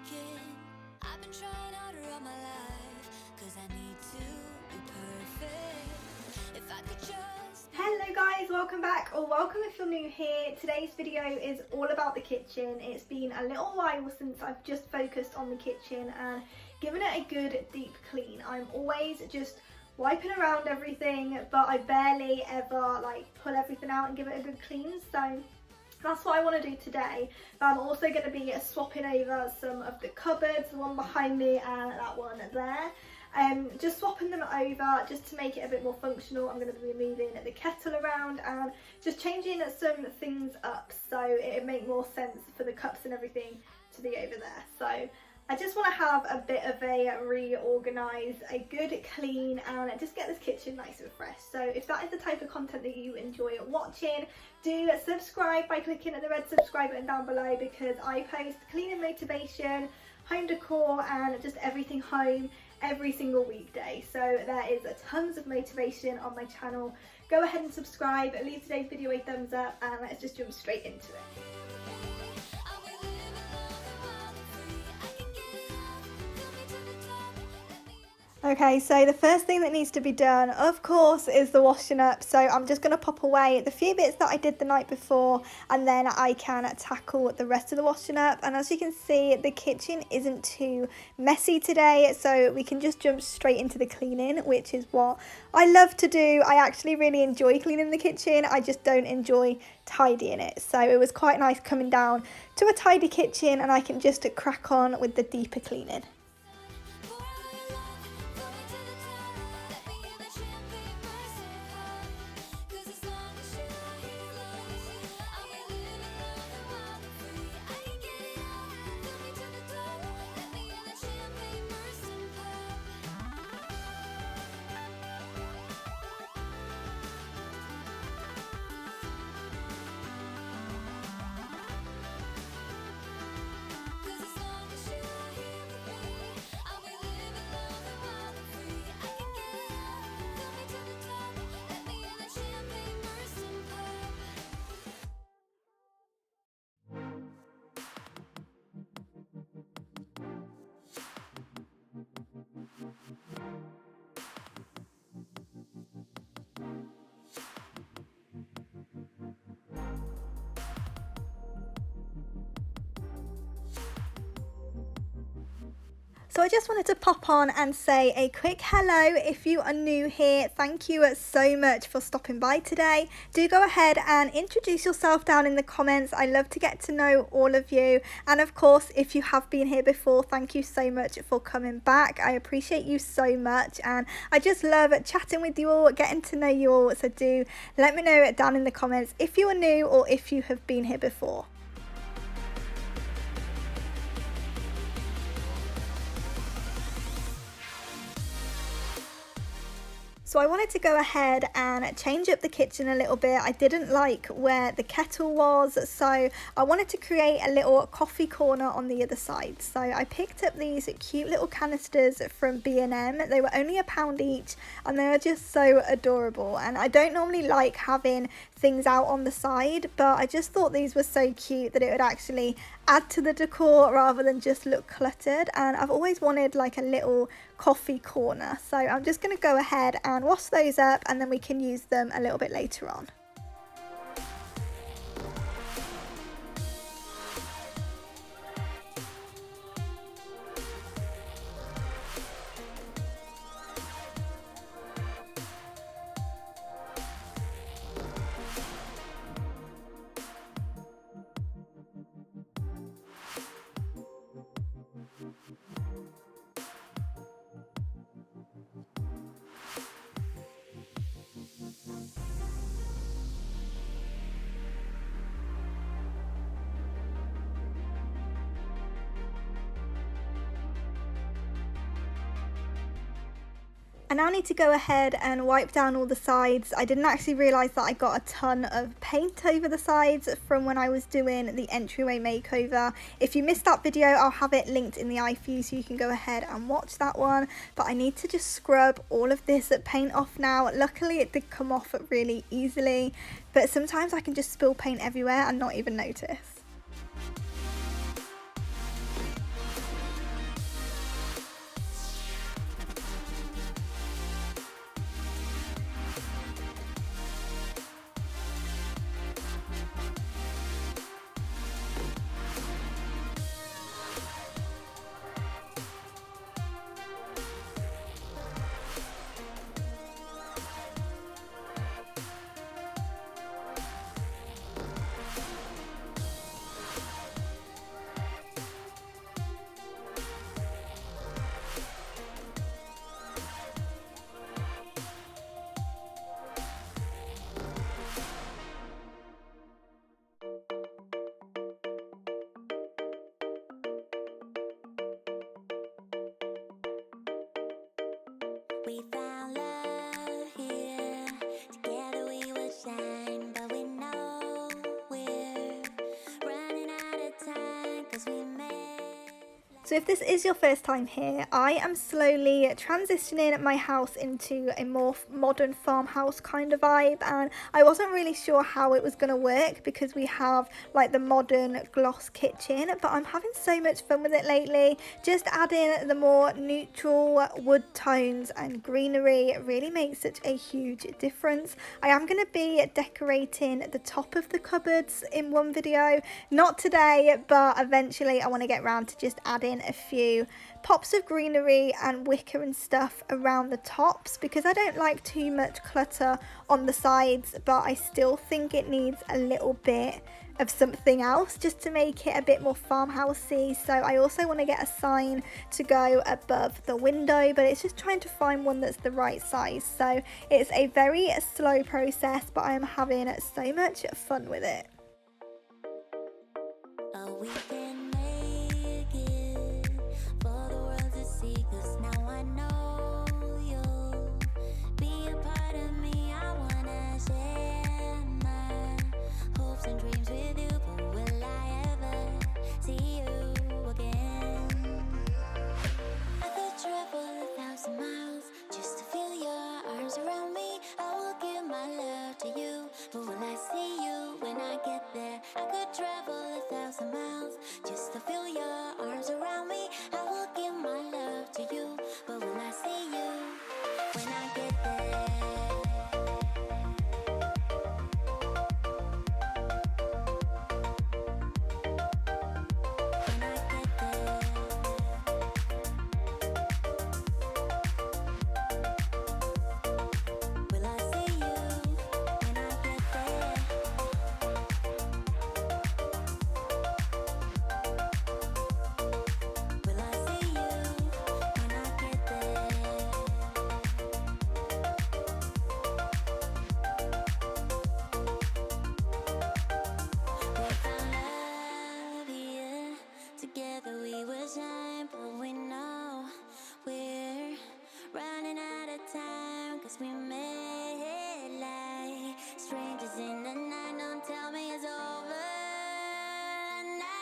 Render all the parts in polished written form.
thinking I've been trying harder all my life, 'cause I need to be perfect. If I could just... Hello guys, welcome back, or welcome if you're new here. Today's video is all about the kitchen. It's been a little while since I've just focused on the kitchen and given it a good deep clean. I'm always just wiping around everything, but I barely ever like pull everything out and give it a good clean, so that's what I want to do today. But I'm also going to be swapping over some of the cupboards, the one behind me and that one there. Just swapping them over just to make it a bit more functional. I'm going to be moving the kettle around and just changing some things up so it make more sense for the cups and everything to be over there. So I just want to have a bit of a reorganise, a good clean, and just get this kitchen nice and fresh. So if that is the type of content that you enjoy watching, do subscribe by clicking at the red subscribe button down below, because I post cleaning motivation, home decor and just everything home every single weekday. So there is tons of motivation on my channel. Go ahead and subscribe, leave today's video a thumbs up, and let's just jump straight into it. Okay, so the first thing that needs to be done, of course, is the washing up. So I'm just going to pop away the few bits that I did the night before, and then I can tackle the rest of the washing up. And as you can see, the kitchen isn't too messy today, so we can just jump straight into the cleaning, which is what I love to do. I actually really enjoy cleaning the kitchen. I just don't enjoy tidying it. So it was quite nice coming down to a tidy kitchen, and I can just crack on with the deeper cleaning. So I just wanted to pop on and say a quick hello if you are new here. Thank you so much for stopping by today. Do go ahead and introduce yourself down in the comments. I love to get to know all of you. And of course, if you have been here before, thank you so much for coming back. I appreciate you so much, and I just love chatting with you all, getting to know you all. So do let me know down in the comments if you are new or if you have been here before. So I wanted to go ahead and change up the kitchen a little bit. I didn't like where the kettle was, so I wanted to create a little coffee corner on the other side. So I picked up these cute little canisters from B&M. They were only £1 each, and they are just so adorable. And I don't normally like having things out on the side, but I just thought these were so cute that it would actually add to the decor rather than just look cluttered. And I've always wanted like a little coffee corner, so I'm just going to go ahead and wash those up, and then we can use them a little bit later on. I now need to go ahead and wipe down all the sides. I didn't actually realise that I got a ton of paint over the sides from when I was doing the entryway makeover. If you missed that video, I'll have it linked in the eye for you, so you can go ahead and watch that one. But I need to just scrub all of this paint off now. Luckily it did come off really easily, but sometimes I can just spill paint everywhere and not even notice. we found love here. Together we will shine, but we know we're running out of time, 'cause we made. So if this is your first time here, I am slowly transitioning my house into a more modern farmhouse kind of vibe, and I wasn't really sure how it was going to work because we have like the modern gloss kitchen, but I'm having so much fun with it lately. Just adding the more neutral wood tones and greenery really makes such a huge difference. I am going to be decorating the top of the cupboards in one video, not today, but eventually I want to get around to just adding a few pops of greenery and wicker and stuff around the tops because I don't like too much clutter on the sides, but I still think it needs a little bit of something else just to make it a bit more farmhousey. So I also want to get a sign to go above the window, but it's just trying to find one that's the right size. So it's a very slow process, but I am having so much fun with it. Oh, we can make it for the world to see, 'cause now I know you'll be a part of me. I wanna share my hopes and dreams with you, but will I ever see you again? I could travel 1,000 miles just to feel your arms around me. I will give my love to you, but will I see you when I get there? I could travel 1,000 miles just to feel your arms around me. I will give my love to you, but will I see you when I get there? When I get there. Will I see you when I get there? Will I see you when I get there? We found love here. Together we will shine, but we know we're running out of time, 'cause we made like strangers in the night. Don't tell me it's over now.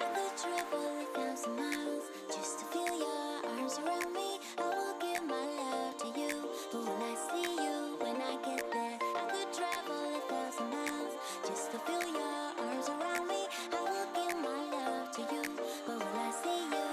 I could travel 1,000 miles just to feel your arms around me. I will give my love to you, but will I see you when I get there? I could travel 1,000 miles just to feel your arms around me. I will give my love to you, but will I see you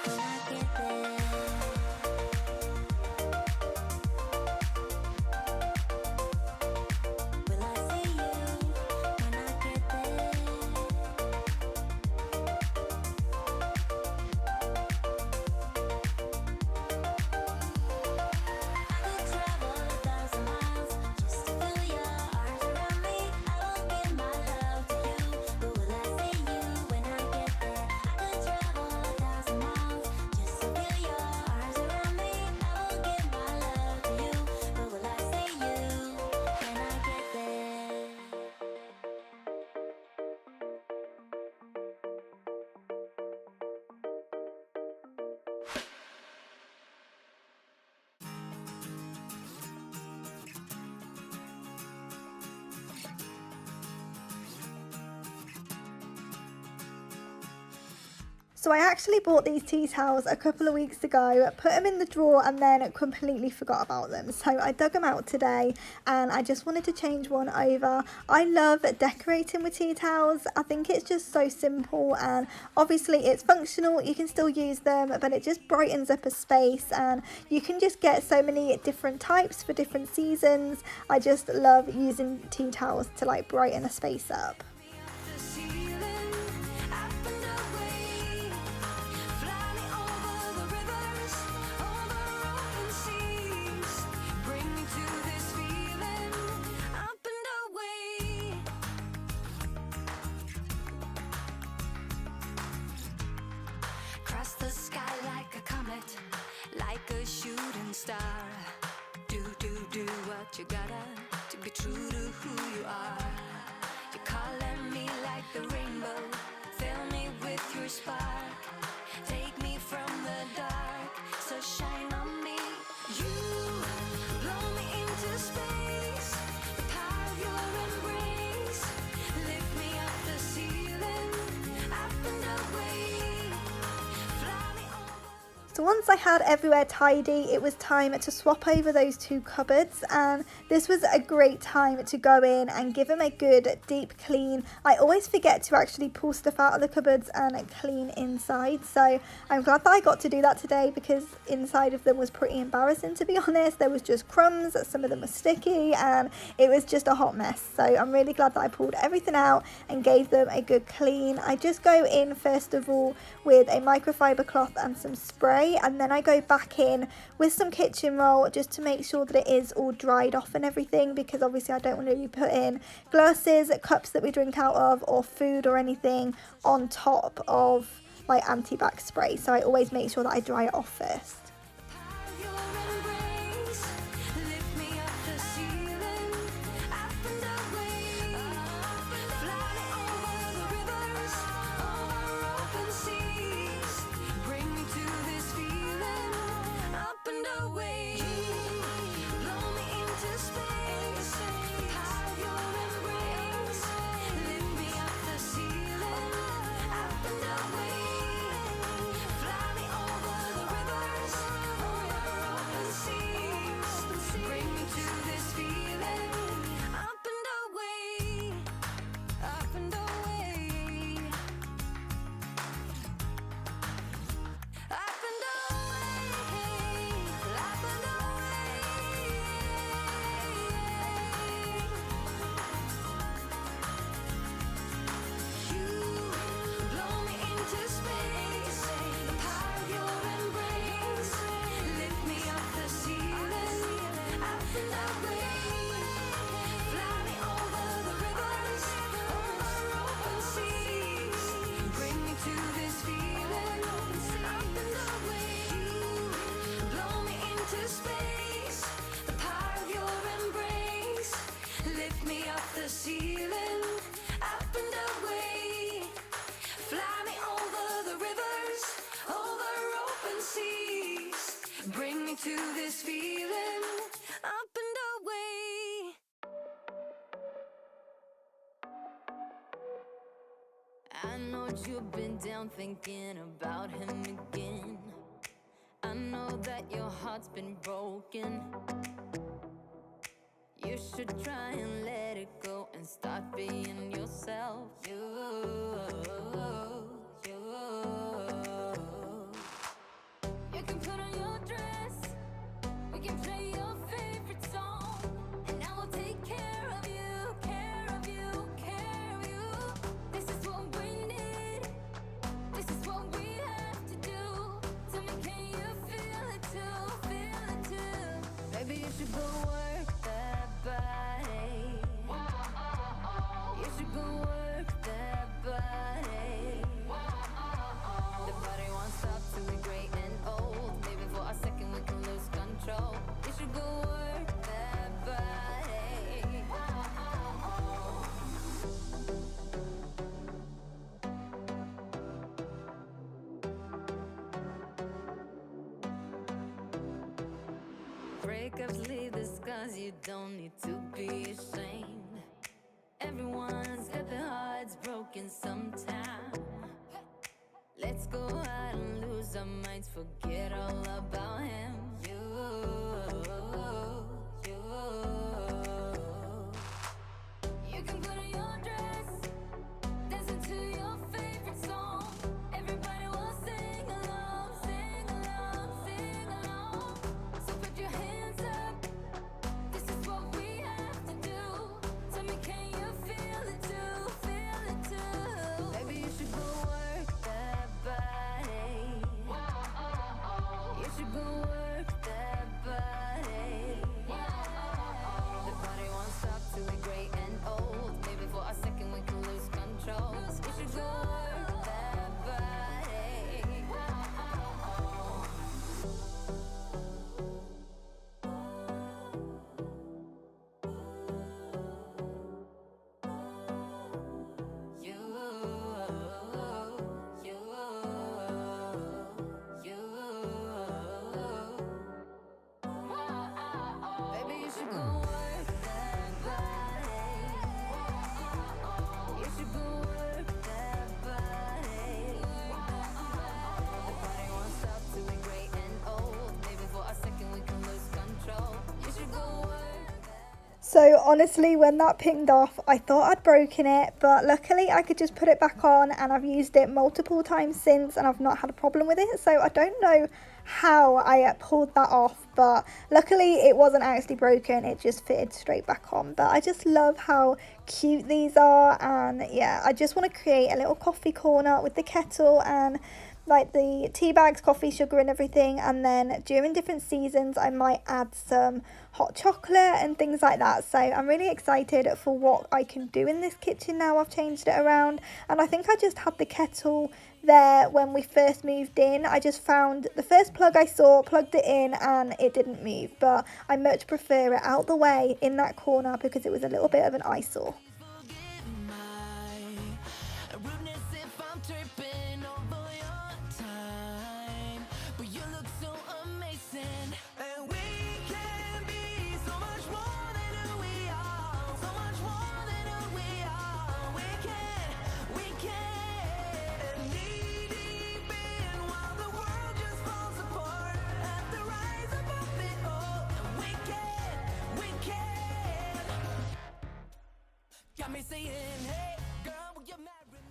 when I get there? Will I see you when I get there? I could travel 1,000 miles just to feel your arms around me. I will give my love to you, but will I see you when I get there? I could travel 1,000 miles just to feel your arms around me. I will give my love to you, but will I see you when I get there? So I actually bought these tea towels a couple of weeks ago, put them in the drawer and then completely forgot about them. So I dug them out today and I just wanted to change one over. I love decorating with tea towels. I think it's just so simple and obviously it's functional. You can still use them, but it just brightens up a space and you can just get so many different types for different seasons. I just love using tea towels to like brighten a space up. The ceiling up and away, fly me over the rivers, over open seas, bring me to this feeling up and away. Cross the sky like a comet, like a shooting star. Do what you gotta to be true to who you are. You're calling me like the rainbow, fill me with your spark. Take me from the dark, so So once I had everywhere tidy, it was time to swap over those two cupboards, and this was a great time to go in and give them a good deep clean. I always forget to actually pull stuff out of the cupboards and clean inside, so I'm glad that I got to do that today, because inside of them was pretty embarrassing, to be honest. There was just crumbs, some of them were sticky, and it was just a hot mess. So I'm really glad that I pulled everything out and gave them a good clean. I just go in first of all with a microfiber cloth and some spray, and then I go back in with some kitchen roll just to make sure that it is all dried off and everything, because obviously I don't want to be putting glasses, cups that we drink out of, or food or anything on top of my anti-bac spray. So I always make sure that I dry it off first. To this feeling, up and away. I know you've been down thinking about him again. I know that your heart's been broken. You should try and let it go and start being yourself. You can put on your dress, we can play your favorite song, and I will take care of you, care of you, care of you. This is what we need, this is what we have to do. Tell me, can you feel it too, feel it too? Baby, you should go work that body. You should go work that body. The body won't stop till we're great and old. Maybe for a second we can lose control. You should go work that body. Breakups leave the scars, you don't need to be ashamed. Everyone's got their hearts broken sometime. Let's go out and lose our minds, forget all about him. You can put on your dress, dancing to your favorite song. Everybody will sing along, sing along, sing along. So put your hands up, this is what we have to do. Tell me, can you feel it too, feel it too? Baby, you should go work that body. You should go work honestly, when that pinged off, I thought I'd broken it, but luckily I could just put it back on, and I've used it multiple times since and I've not had a problem with it. So I don't know how I pulled that off, but luckily it wasn't actually broken, it just fitted straight back on. But I just love how cute these are, and yeah, I just want to create a little coffee corner with the kettle and like the tea bags, coffee, sugar and everything, and then during different seasons I might add some hot chocolate and things like that. So I'm really excited for what I can do in this kitchen now I've changed it around. And I think I just had the kettle there when we first moved in. I just found the first plug I saw, plugged it in, and it didn't move, but I much prefer it out the way in that corner because it was a little bit of an eyesore.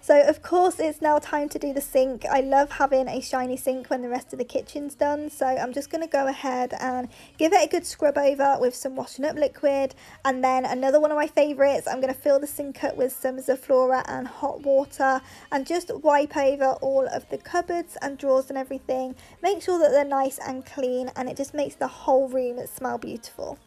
So of course it's now time to do the sink. I love having a shiny sink when the rest of the kitchen's done, so I'm just going to go ahead and give it a good scrub over with some washing up liquid. And then another one of my favourites, I'm going to fill the sink up with some 𝙬𝚪 and hot water and just wipe over all of the cupboards and drawers and everything. Make sure that they're nice and clean, and it just makes the whole room smell beautiful.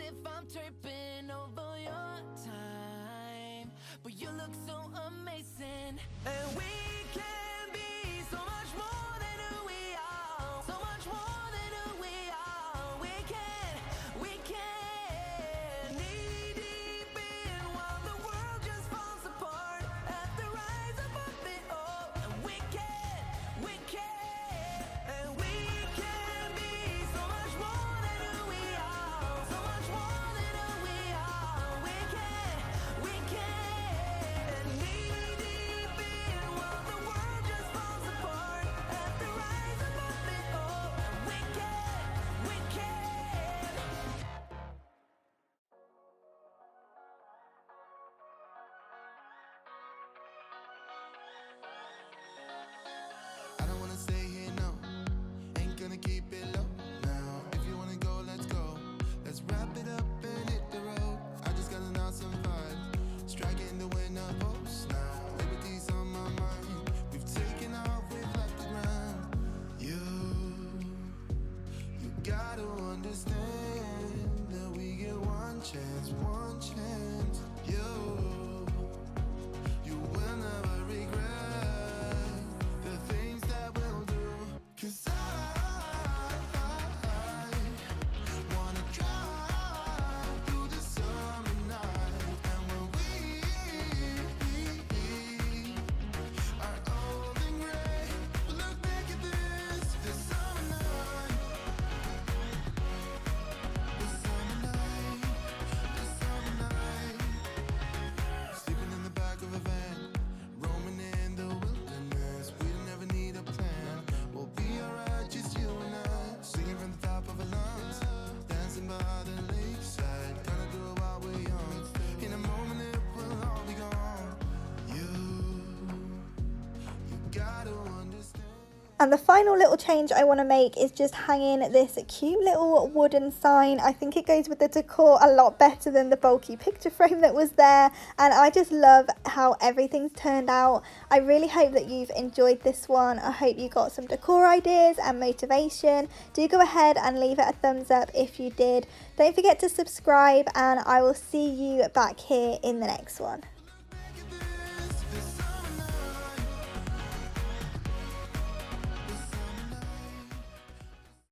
If I'm tripping over your time, but you look so amazing, and we can be so much more than who we are, so much more than who we are. We can knee deep in while the world just falls apart at the rise above it all, and we can, and we can be so much more than who we are, so much more than who we are. We can knee deep in while the world just falls apart at the rise above it all, and we can. I don't wanna stay here, no. Ain't gonna keep it low now. If you wanna go, let's go. Let's wrap it up and hit the road. I just got an awesome vibe, striking the winner post now. Liberty's on my mind. We've taken off, we've left the ground. You gotta understand that we get one chance, one chance. You will never regret the things that we'll do. 'Cause I wanna drive through the summer night, and when we are old and gray, we'll look back at this summer night, this summer night, this summer night. Sleeping in the back of a van, roaming in the wilderness. We don't ever need a plan. We'll be alright, just you and I. Singing from the top of our lungs, dancing by the lakeside. Gonna do it while we're young. In a moment it will all be gone. You gotta understand. And the final little change I want to make is just hanging this cute little wooden sign. I think it goes with the decor a lot better than the bulky picture frame that was there. And I just love how everything's turned out. I really hope that you've enjoyed this one. I hope you got some decor ideas and motivation. Do go ahead and leave it a thumbs up if you did. Don't forget to subscribe, and I will see you back here in the next one.